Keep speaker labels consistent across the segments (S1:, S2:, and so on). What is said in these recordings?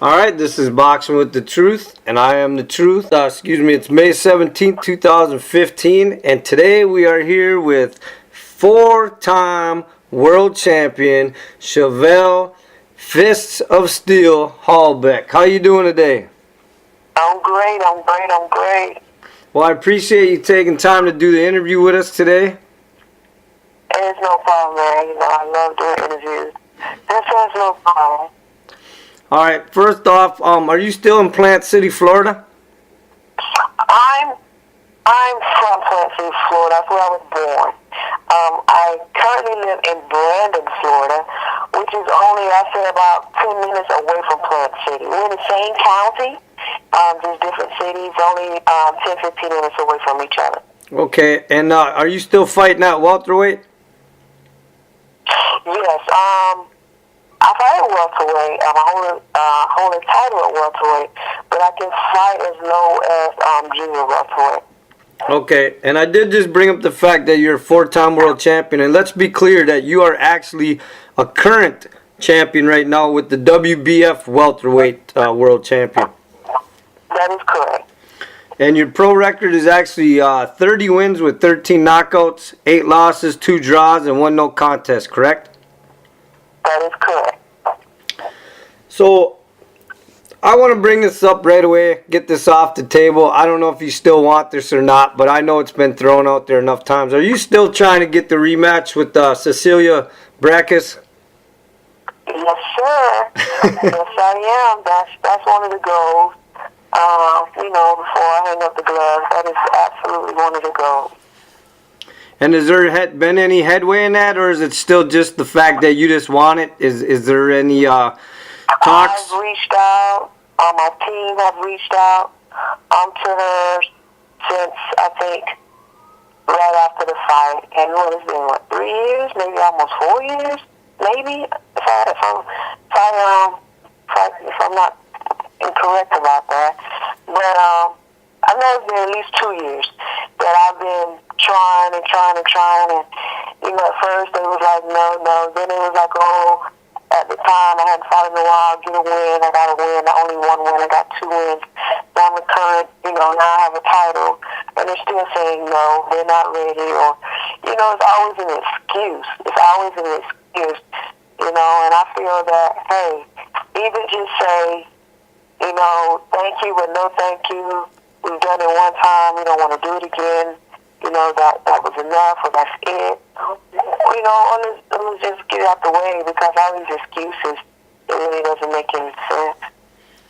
S1: All right, this is Boxing with the Truth, and I am the Truth. It's May 17th, 2015, and today we are here with four-time world champion Chevelle Fists of Steel Hallback. How you doing today?
S2: I'm great.
S1: Well, I appreciate you taking time to do the interview with us today.
S2: It's no problem, man. You know, I love doing interviews. It's no problem.
S1: All right, first off, are you still in Plant City, Florida?
S2: I'm from Plant City, Florida. That's where I was born. I currently live in Brandon, Florida, which is only, I say, about 10 minutes away from Plant City. We're in the same county, just different cities, only 10, 15 minutes away from each other.
S1: Okay, and are you still fighting at welterweight?
S2: Yes, I fight at welterweight. I hold a title at welterweight, but I can fight as low as junior welterweight.
S1: Okay, and I did just bring up the fact that you're a four-time world champion, and let's be clear that you are actually a current champion right now with the WBF welterweight world champion.
S2: That is correct.
S1: And your pro record is actually 30 wins with 13 knockouts, 8 losses, 2 draws, and 1 no contest, correct?
S2: That is correct.
S1: So, I want to bring this up right away, get this off the table. I don't know if you still want this or not, but I know it's been thrown out there enough times. Are you still trying to get the rematch with Cecilia Brækhus?
S2: Yes, sir. Yes, I am. That's one of the goals. Before I hang up the gloves, that is absolutely one of the goals.
S1: And has there been any headway in that, or is it still just the fact that you just want it? Is there any talks?
S2: I've reached out. My team have reached out to her since, I think, right after the fight. And what has been, 3 years? Maybe almost 4 years? Maybe? If I'm not incorrect about that. But I know it's been at least 2 years that I've been trying. And, at first they was like, no. Then it was like, oh, at the time I hadn't fought in a while, get a win, I got a win, I only one win, I got 2 wins. Now I'm a current, now I have a title. And they're still saying no, they're not ready, or, it's always an excuse. And I feel that, hey, either just say, thank you, but no thank you. We've done it one time. We don't want to do it again. That was enough, or that's it. Let's just get out the way, because all these excuses, it really doesn't make any sense.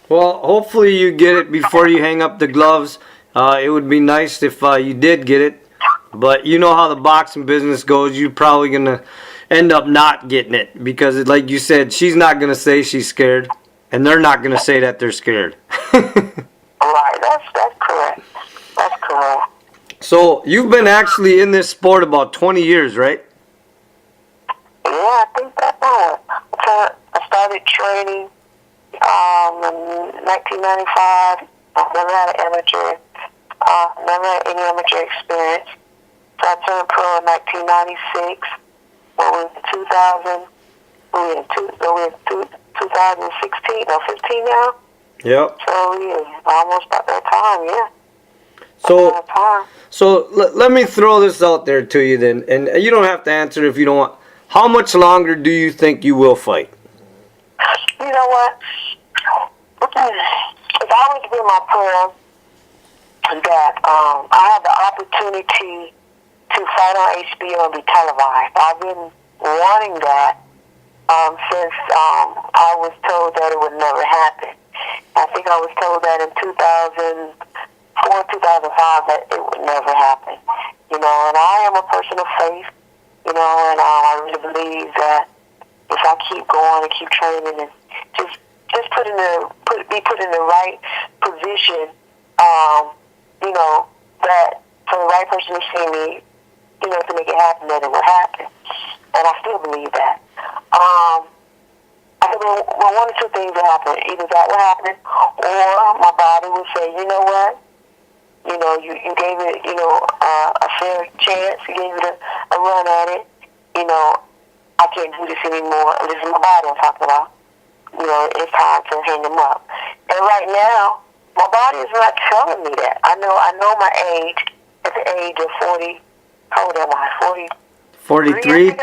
S1: Well, hopefully you get it before you hang up the gloves. It would be nice if you did get it. But you know how the boxing business goes. You're probably going to end up not getting it. Because, like you said, she's not going to say she's scared. And they're not going to say that they're scared.
S2: Right, that's correct. That's correct.
S1: So, you've been actually in this sport about 20 years, right?
S2: Yeah, I think that's right. I started training in 1995. I never had any amateur experience. So I turned pro in 1996. We're in 2000. We're in 2016 or 15 now.
S1: Yep.
S2: So yeah, almost about that time. Yeah.
S1: So let me throw this out there to you then, and you don't have to answer if you don't want. How much longer do you think you will fight?
S2: You know what? It's always been my prayer that I have the opportunity to fight on HBO and be televised. I've been wanting that since I was told that it would never happen. I think I was told that in 2004, 2005 that it would never happen. And I am a person of faith, and I really believe that if I keep going and keep training and just be put in the right position, that for the right person to see me, to make it happen, that it will happen. And I still believe that. I think one or two things will happen. Either that will happen, or my body will say, you know what? You gave it, a fair chance. You gave it a run at it. I can't do this anymore. This is my body I'm talking about. it's time to hang them up. And right now, my body is not telling me that. I know my age. At the age of 40, how old am I?
S1: 43.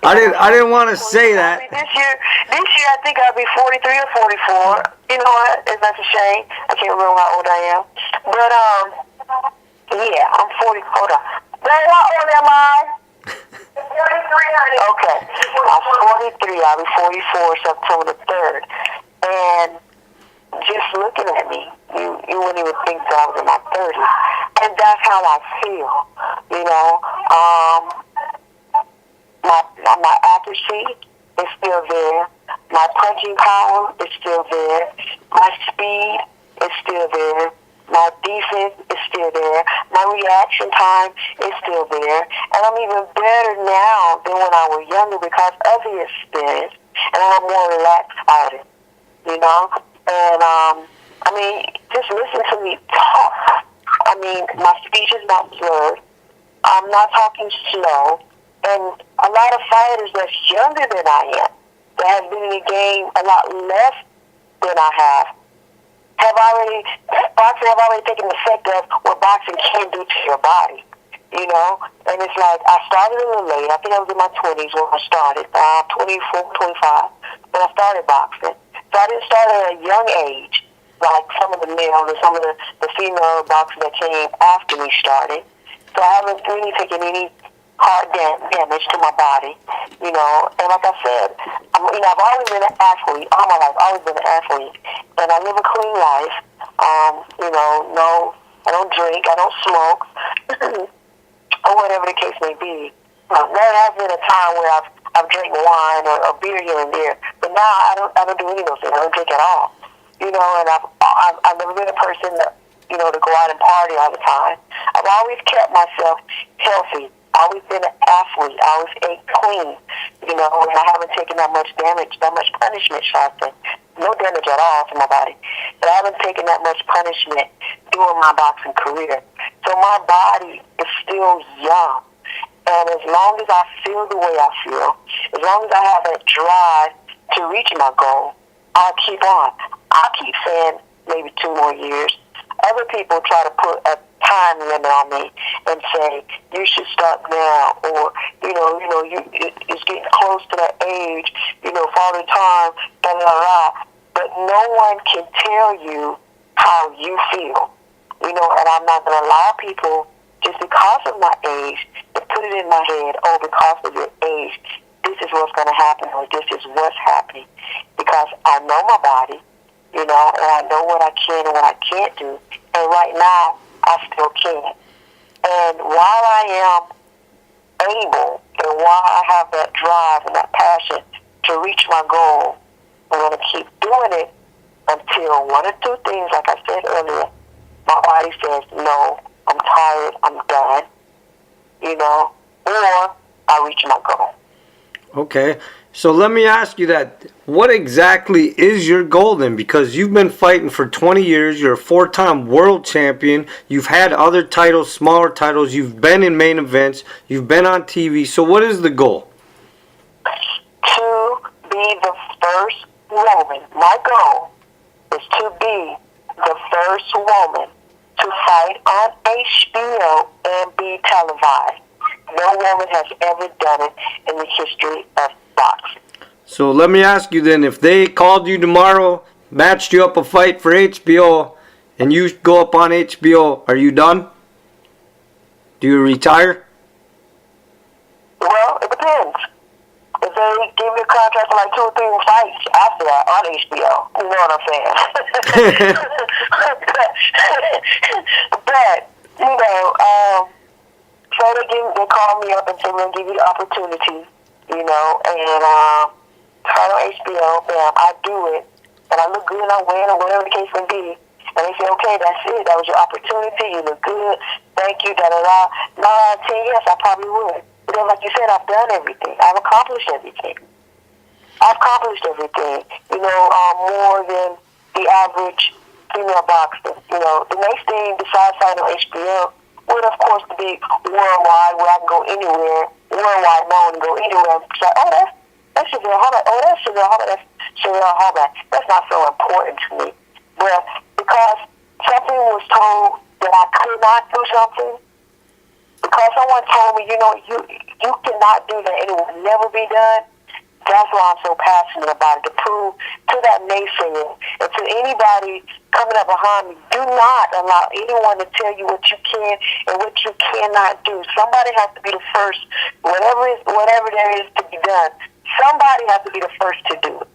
S1: I didn't want to say that.
S2: This year I think I'll be 43 or 44. You know what? It's not a shame. I can't remember how old I am. But yeah, I'm 40. Hold on. Babe, how old am I? 43, honey. Okay, I'm 43. I'll be 44 September the 3rd. And just looking at me, you wouldn't even think that I was in my 30s. And that's how I feel, My accuracy is still there. My punching power is still there. My speed is still there. My defense is still there. My reaction time is still there. And I'm even better now than when I was younger because of the experience. And I'm more relaxed about it, And, just listen to me talk. My speech is not slurred. I'm not talking slow. And a lot of fighters that's younger than I am, that have been in the game a lot less than I boxing have already taken the effect of what boxing can do to your body, And it's like, I started a little late. I think I was in my 20s when I started, 24, 25, when I started boxing. So I didn't start at a young age, like some of the males and some of the female boxers that came after me started. So I haven't really taken any hard damage to my body, And like I said, I've always been an athlete all my life. Always been an athlete, and I live a clean life. No, I don't drink, I don't smoke, or whatever the case may be. There has been a time where I've drank wine or beer here and there, but now I don't do any of those things. I don't drink at all, And I've never been a person that to go out and party all the time. I've always kept myself healthy. Always been an athlete. I always ate clean, and I haven't taken that much damage, that much punishment, shall I say. No damage at all to my body. But I haven't taken that much punishment during my boxing career. So my body is still young. And as long as I feel the way I feel, as long as I have that drive to reach my goal, I'll keep on. I'll keep saying maybe 2 more years. Other people try to put a time limit on me and say, you should start now, or, it's getting close to that age, Father Time, blah, blah, blah. But no one can tell you how you feel, and I'm not going to allow people, just because of my age, to put it in my head, because of your age, this is what's going to happen, or this is what's happening, because I know my body, and I know what I can and what I can't do, and right now, I still can. And while I am able, and while I have that drive and that passion to reach my goal, I'm going to keep doing it until one or two things, like I said earlier, my body says, no, I'm tired, I'm done, or I reach my goal.
S1: Okay, so let me ask you that. What exactly is your goal then? Because you've been fighting for 20 years. You're a 4-time world champion. You've had other titles, smaller titles. You've been in main events. You've been on TV. So what is the goal?
S2: To be the first woman. My goal is to be the first woman to fight on HBO and be televised. No woman has ever done it in the history of boxing.
S1: So let me ask you then, if they called you tomorrow, matched you up a fight for HBO, and you go up on HBO, are you done? Do you retire?
S2: Well, it depends. If they give me a contract for like 2 or 3 fights after that on HBO, you know what I'm saying? But, so they call me up and say, we're going to give you the opportunity, and fight on HBO, bam, I do it, and I look good, and I win, or whatever the case may be, and they say, okay, that's it, that was your opportunity, you look good, thank you, da-da-da. 9 out of 10, yes, I probably would. But then, like you said, I've done everything. I've accomplished everything. More than the average female boxer. The next thing besides fighting on HBO would, of course, be worldwide, where I can go anywhere, worldwide known, and go anywhere. It's like, that's Chevelle Hallback. Oh, that's Chevelle Hallback. Chevelle Hallback. That's not so important to me. But because something was told that I could not do something, because someone told me, you cannot do that, and it will never be done. That's why I'm so passionate about it, to prove to that naysayer and to anybody coming up behind me, do not allow anyone to tell you what you can and what you cannot do. Somebody has to be the first, whatever there is to be done. Somebody has to be the first to do it.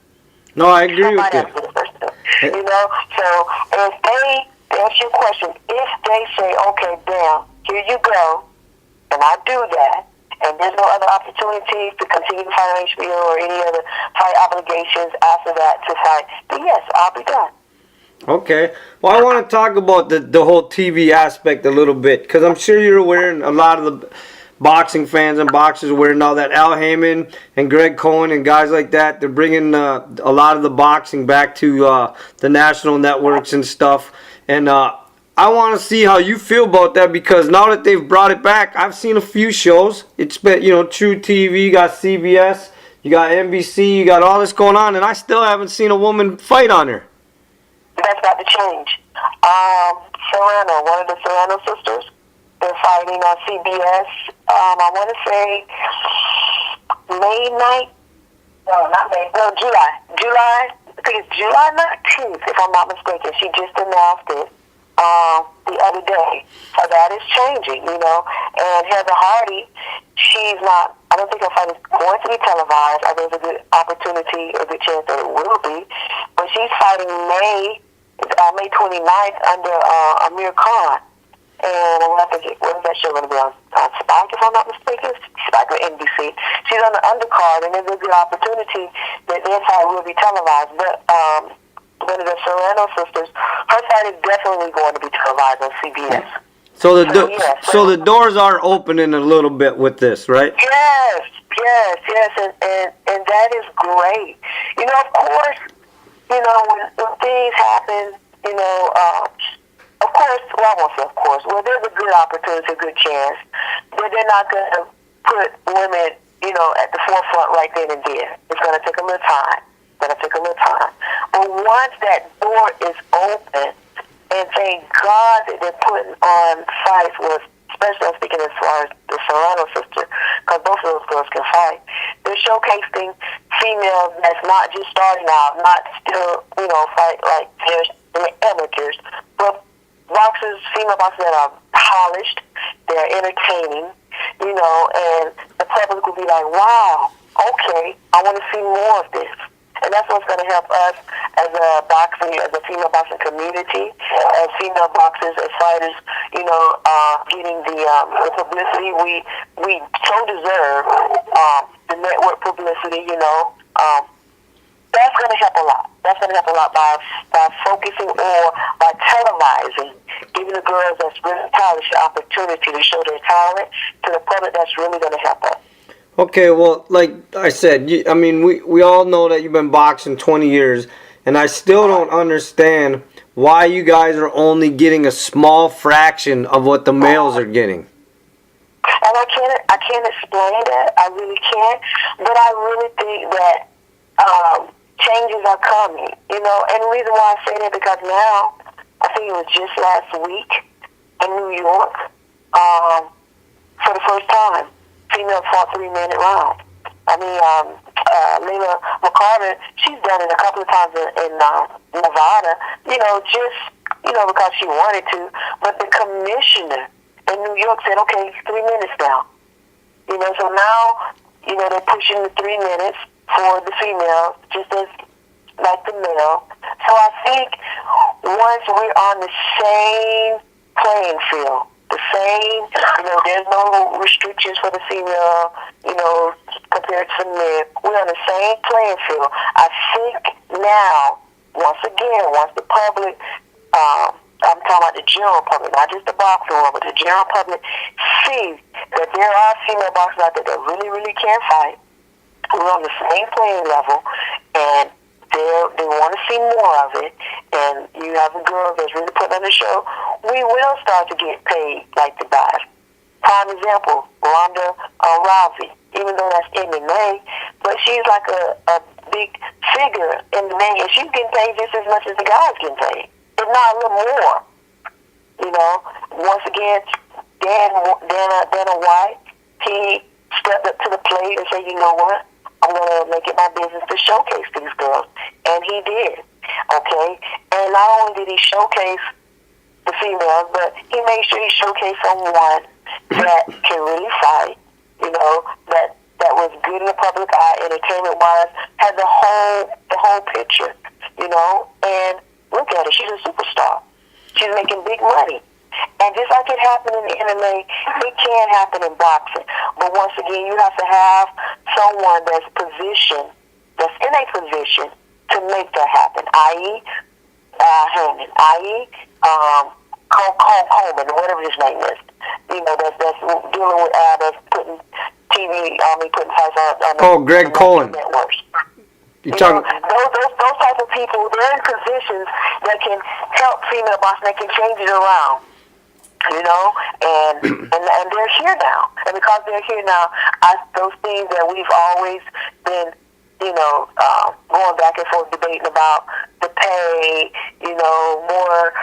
S1: No, I agree with you.
S2: Somebody has to be the first to do it. So if they, to answer your question, if they say, okay, bam, here you go, and I do that, and there's no other opportunity to continue to fight on HBO or any other fight obligations after that to fight, then yes, I'll be done.
S1: Okay. Well, I want to talk about the whole TV aspect a little bit, because I'm sure you're aware, and a lot of the boxing fans and boxers are aware now, that Al Heyman and Greg Cohen and guys like that, they're bringing a lot of the boxing back to the national networks and stuff. And I want to see how you feel about that, because now that they've brought it back, I've seen a few shows. It's been, True TV, you got CBS, you got NBC, you got all this going on, and I still haven't seen a woman fight on her.
S2: That's about to change. Serrano, one of the Serrano sisters, they're fighting on CBS. I want to say May 9th. No, not May. No, July. I think it's July 19th, if I'm not mistaken. She just announced it the other day. So that is changing, And Heather Hardy, she's not, I don't think her fight is going to be televised. I think there's a good opportunity, a good chance that it will be. But she's fighting May 29th under Amir Khan. And I think, what is that show going to be on Spike, if I'm not mistaken? Spike or NBC. She's on the undercard, and there's a good opportunity that their fight will be televised. But one of the Serrano sisters, her fight is definitely going to be televised on CBS.
S1: So the doors are opening a little bit with this, right?
S2: Yes, and that is great. Of course, when things happen, of course, well, I won't say of course, well, there's a good opportunity, a good chance that they're not going to put women, at the forefront right then and there. It's going to take a little time. But once that door is open, and thank God that they're putting on fights with, especially I'm speaking as far as the Serrano sister, because both of those girls can fight. They're showcasing females that's not just starting out, not still, fight like they're amateurs, but female boxers that are polished, they're entertaining, and the public will be like, wow, okay, I want to see more of this. And that's what's going to help us as a female boxing community, as female boxers, as fighters, getting the publicity we so deserve, the network publicity, that's going to help a lot. That's going to help a lot by focusing or by televising, giving the girls that's really polished the opportunity to show their talent to the public. That's really going to help us.
S1: Okay, well, like I said, we all know that you've been boxing 20 years, and I still don't understand why you guys are only getting a small fraction of what the males are getting.
S2: And I can't explain that. I really can't. But I really think that changes are coming, And the reason why I say that, because now, I think it was just last week in New York, for the first time, females fought 3-minute rounds. Layla McCarter, she's done it a couple of times in Nevada, because she wanted to. But the commissioner in New York said, okay, 3 minutes now. So now, they're pushing the 3 minutes for the female, just as like the male. So I think once we're on the same playing field, the same, there's no restrictions for the female, compared to the men. We're on the same playing field. I think now, once the public, I'm talking about the general public, not just the boxing world, but the general public, see that there are female boxers out there that really, really can fight. We're on the same playing level, and they want to see more of it, and you have a girl that's really putting on the show, we will start to get paid like the guys. Prime example, Ronda Rousey. even though that's MMA. But she's like a big figure in the name, and she's getting paid just as much as the guys getting paid, if not a little more. You know, once again, Dana White, he stepped up to the plate and said, you know what, I'm going to make it my business to showcase these girls. And he did, okay? And not only did he showcase the females, but he made sure he showcased someone that can really fight, you know, that was good in the public eye, entertainment-wise, had the whole picture, you know? And look at her, she's a superstar. She's making big money. And just like it happened in the MMA, it can happen in boxing. But once again, you have to have someone that's in a position to make that happen, i.e. Hammond, i.e. Coleman, whatever his name is. You know, that's dealing with that's putting putting fights on
S1: Greg Cohen.
S2: Networks.
S1: You talking?
S2: Those type of people, they're in positions that can help female boxing, that can change it around. You know, and they're here now, and because they're here now, those things that we've always been, you know, going back and forth debating about the pay, you know, more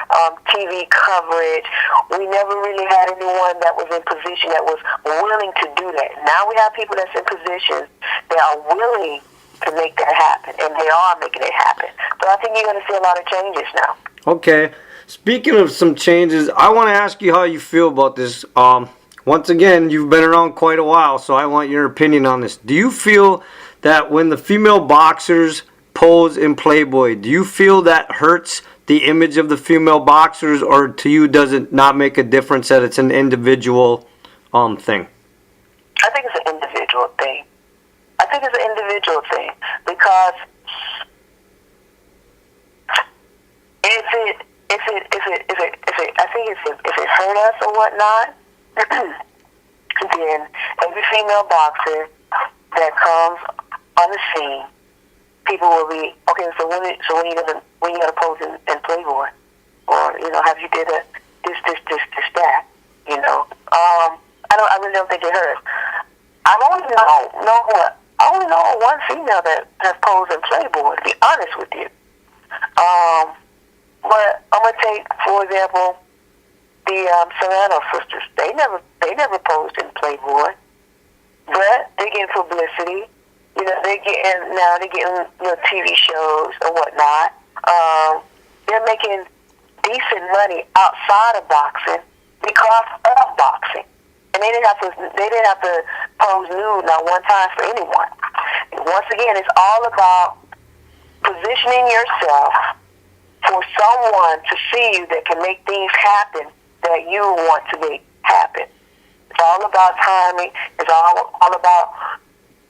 S2: TV coverage. We never really had anyone that was in position that was willing to do that. Now we have people that's in positions that are willing to make that happen, and they are making it happen. So I think you're going to see a lot of changes now.
S1: Okay. Speaking of some changes, I want to ask you how you feel about this. Once again, you've been around quite a while, so I want your opinion on this. Do you feel that when the female boxers pose in Playboy, do you feel that hurts the image of the female boxers, or to you does it not make a difference that it's an individual thing?
S2: I think it's an individual thing. Because if it hurt us or whatnot, then every female boxer that comes on the scene, people will be okay. So when you gonna pose in Playboy, or you know, have you did this that, you know? I really don't think it hurts. I only know one female that has posed in Playboy. To be honest with you. But I'm gonna take, for example, the Serrano sisters. They never posed in Playboy, but they get publicity. You know, they're getting TV shows and whatnot. They're making decent money outside of boxing because of boxing, and they didn't have to pose nude not one time for anyone. And once again, it's all about positioning yourself for someone to see you that can make things happen that you want to make happen. It's all about timing. It's all about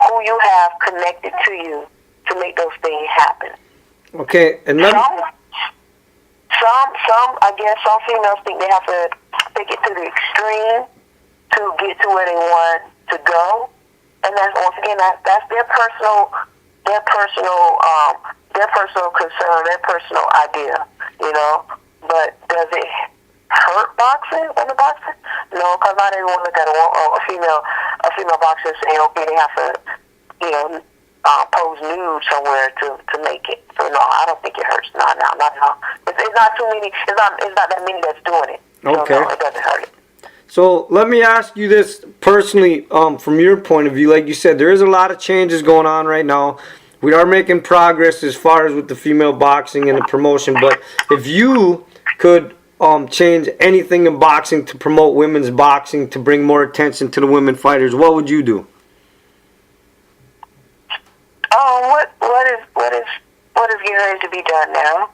S2: who you have connected to you to make those things happen.
S1: Okay, and some females think they have to take it to the extreme to get to where they want to go, and that's once again that's their personal concern, their personal idea, you know. But does it hurt boxing in the boxing? No, because not everyone look at a female boxer and say, okay, they have to, you know, pose nude somewhere to make it. So no, I don't think it hurts. No, not at all. It's not too many. It's not that many that's doing it. Okay.
S2: So no, it doesn't hurt it.
S1: So let me ask you this personally, from your point of view. Like you said, there is a lot of changes going on right now. We are making progress as far as with the female boxing and the promotion. But if you could change anything in boxing to promote women's boxing, to bring more attention to the women fighters, what would you do?
S2: What is getting ready to be done now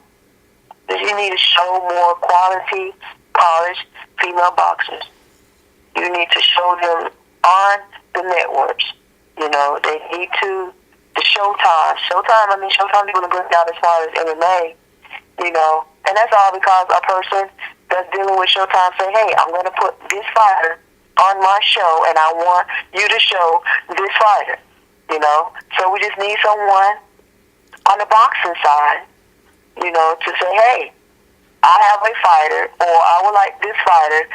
S2: is you need to show more quality, polished female boxers. You need to show them on the networks. You know, they need to. The Showtime. Showtime doing a good job as far as MMA. You know, and that's all because a person that's dealing with Showtime say, hey, I'm going to put this fighter on my show, and I want you to show this fighter. You know, so we just need someone on the boxing side, you know, to say, hey, I have a fighter, or I would like this fighter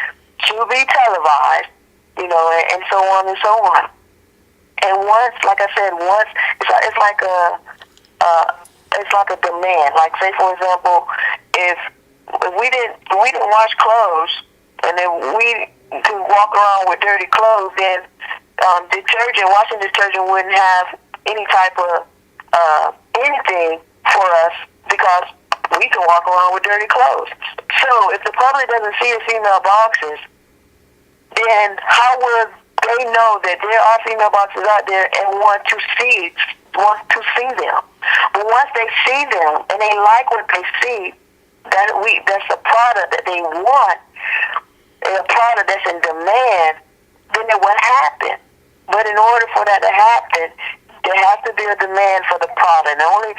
S2: to be televised, you know, and so on and so on. And once, like I said, once it's like a demand. Like, say for example, if we didn't wash clothes, and then we could walk around with dirty clothes, then washing detergent wouldn't have any type of anything for us because we can walk around with dirty clothes. So if the public doesn't see the female boxes, then how would they know that there are female boxes out there and want to see them? But once they see them and they like what they see, that's a product that they want, and a product that's in demand, then it will happen. But in order for that to happen, there has to be a demand for the product. And the only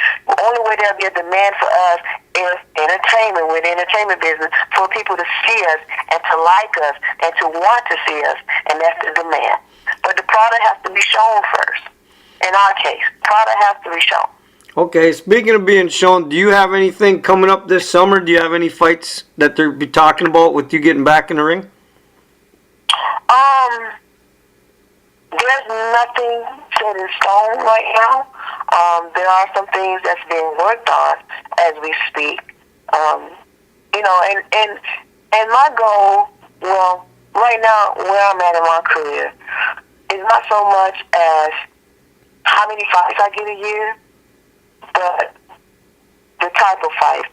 S2: way there'll be a demand for us is entertainment, with the entertainment business, for people to see us and to like us and to want to see us, and that's the demand. But the product has to be shown first. In our case, product has to be shown.
S1: Okay, speaking of being shown, do you have anything coming up this summer? Do you have any fights that they'll be talking about with you getting back in the ring?
S2: There's nothing set in stone right now. There are some things that's being worked on as we speak. And my goal, well, right now where I'm at in my career, is not so much as how many fights I get a year, but the type of fight,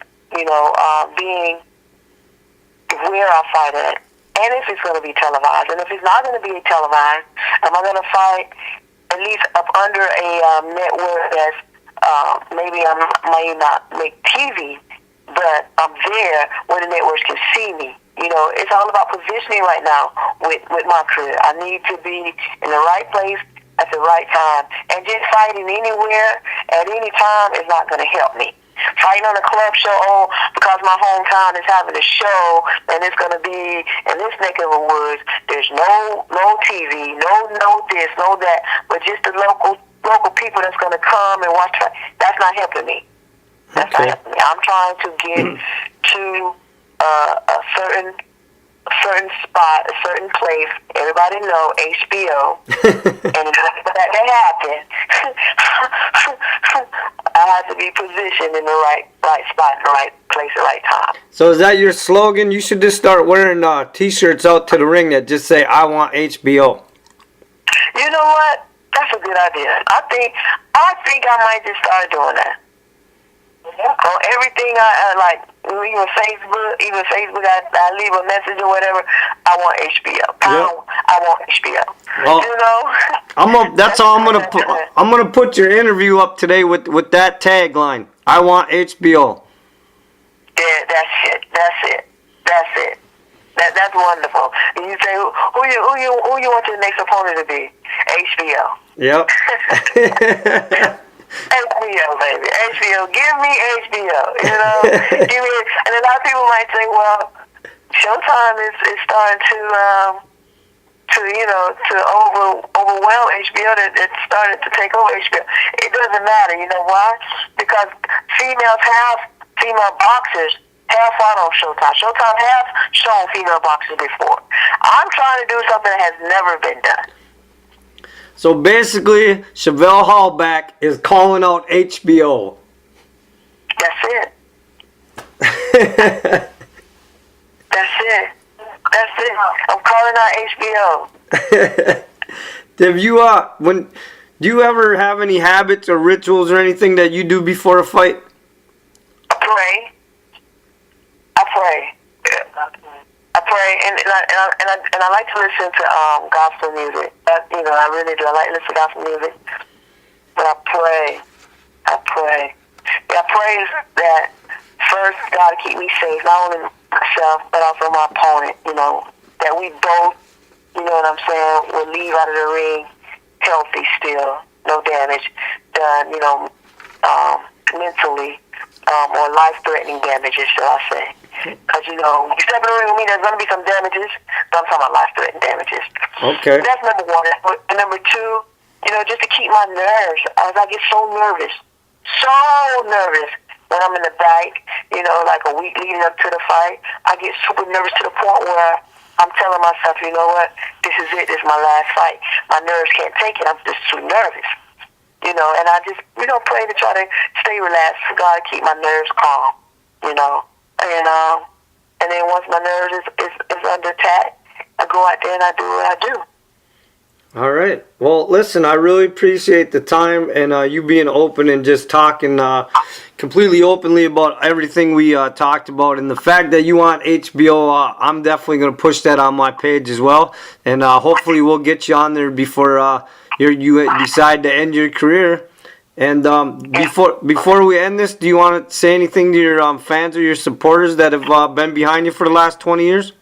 S2: being where I fight at, and if it's going to be televised. And if it's not going to be televised, am I going to fight at least up under a network that's maybe I might not make TV, but I'm there where the networks can see me. It's all about positioning right now with my career. I need to be in the right place at the right time. And just fighting anywhere at any time is not going to help me. Fighting on a club show because my hometown is having a show and it's going to be in this neck of the woods. There's no TV, no this, no that, but just the local people that's going to come and watch. That's not helping me. That's not helping me. I'm trying to get to a certain spot, a certain place. Everybody know HBO, and for that to happen, I have to be positioned in the right spot, in the right place, the right time.
S1: So is that your slogan? You should just start wearing T-shirts out to the ring that just say "I want HBO."
S2: You know what? That's a good idea. I think I might just start doing that. On everything I like, even Facebook, I leave a message or whatever. I want HBO. I want HBO.
S1: Well, that's all I'm gonna put. I'm gonna put your interview up today with that tagline. I want HBO.
S2: Yeah, that's it. That's wonderful. And you say who you want your next opponent to be? HBO.
S1: Yep.
S2: HBO, baby. HBO. Give me HBO. Give me. And a lot of people might say, well, Showtime is starting to overwhelm HBO. That it's starting to take over HBO. It doesn't matter. You know why? Because female boxers have fought on Showtime. Showtime has shown female boxers before. I'm trying to do something that has never been done.
S1: So basically, Chevelle Hallback is calling out HBO.
S2: That's it. That's it. I'm calling out HBO.
S1: Do you ever have any habits or rituals or anything that you do before a fight? I pray, and I like to listen to gospel music. I really do. I like to listen to gospel music. But I pray. Yeah, I pray that first God keep me safe, not only myself but also my opponent. That we both, will leave out of the ring healthy still, no damage done. Mentally or life-threatening damages, shall I say. Because, you step in the ring with me, there's going to be some damages, but I'm talking about life-threatening damages. Okay.
S2: That's number one. And number two, just to keep my nerves, as I get so nervous when I'm in the bike, like a week leading up to the fight. I get super nervous to the point where I'm telling myself, you know what? This is it. This is my last fight. My nerves can't take it. I'm just too nervous. And I just, pray to try to stay relaxed for God to keep my nerves calm, and then once my nerves is under attack, I go out there and I do what I do.
S1: All right. Well, listen, I really appreciate the time and you being open and just talking completely openly about everything we talked about. And the fact that you want HBO, I'm definitely going to push that on my page as well. And hopefully we'll get you on there before you decide to end your career. And before we end this, do you want to say anything to your fans or your supporters that have been behind you for the last 20 years?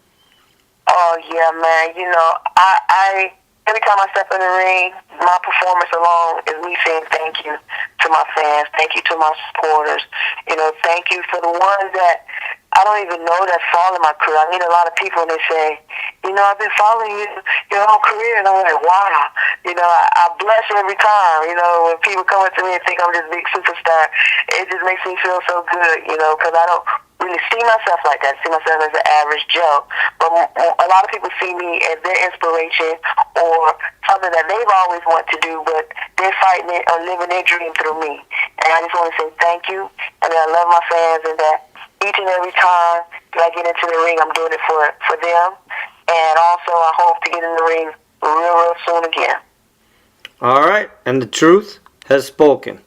S2: Oh, yeah, man. I every time I step in the ring, my performance alone is me saying thank you to my fans, thank you to my supporters. Thank you for the ones that I don't even know that follow my career. I meet a lot of people and they say, I've been following you your whole career, and I'm like, wow. I blush every time. When people come up to me and think I'm this big superstar, it just makes me feel so good. Because I don't really see myself like that. I see myself as an average Joe. But a lot of people see me as their inspiration or something that they've always wanted to do, but they're fighting it or living their dream through me. And I just want to say thank you, and I love my fans, and that each and every time that I get into the ring, I'm doing it for them. And also, I hope to get in the ring real soon again.
S1: All right. And the truth has spoken.